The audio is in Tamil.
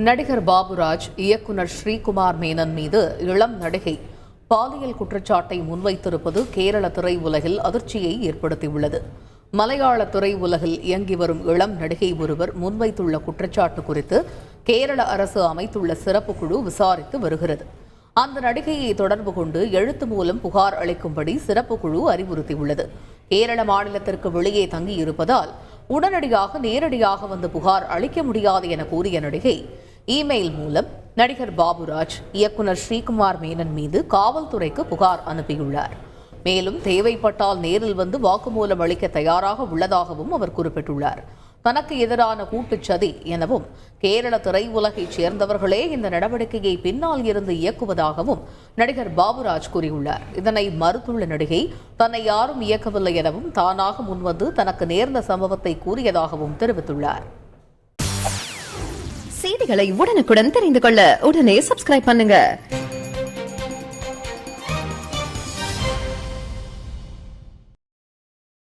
நடிகர் பாபுராஜ் இயக்குனர் ஸ்ரீகுமார் மேனன் மீது இளம் நடிகை பாலியல் குற்றச்சாட்டை முன்வைத்திருப்பது கேரள திரையுலகில் அதிர்ச்சியை ஏற்படுத்தியுள்ளது. மலையாள திரையுலகில் இயங்கி வரும் இளம் நடிகை ஒருவர் முன்வைத்துள்ள குற்றச்சாட்டு குறித்து கேரள அரசு அமைத்துள்ள சிறப்பு குழு விசாரித்து வருகிறது. அந்த நடிகையை தொடர்பு கொண்டு எழுத்து மூலம் புகார் அளிக்கும்படி சிறப்பு குழு அறிவுறுத்தியுள்ளது. கேரள மாநிலத்திற்கு வெளியே தங்கியிருப்பதால் உடனடியாக நேரடியாக வந்து புகார் அளிக்க முடியாது என கூறிய நடிகை இமெயில் மூலம் நடிகர் பாபுராஜ் இயக்குனர் ஸ்ரீகுமார் மேனன் மீது காவல்துறைக்கு புகார் அனுப்பியுள்ளார். மேலும் தேவைப்பட்டால் நேரில் வந்து வாக்குமூலம் அளிக்க தயாராக உள்ளதாகவும் அவர் குறிப்பிட்டுள்ளார். தனக்கு எதிரான கூட்டுச்சதி எனவும் கேரள திரையுலகைச் சேர்ந்தவர்களே இந்த நடவடிக்கையை பின்னால் இருந்து இயக்குவதாகவும் நடிகர் பாபுராஜ் கூறியுள்ளார். இதனை மறுத்துள்ள நடிகை தன்னை யாரும் இயக்கவில்லை எனவும் தானாக முன்வந்து தனக்கு நேர்ந்த சம்பவத்தை கூறியதாகவும் தெரிவித்துள்ளார். செய்திகளை உடனுக்குடன் தெரிந்து கொள்ள உடனே சப்ஸ்கிரைப் பண்ணுங்க.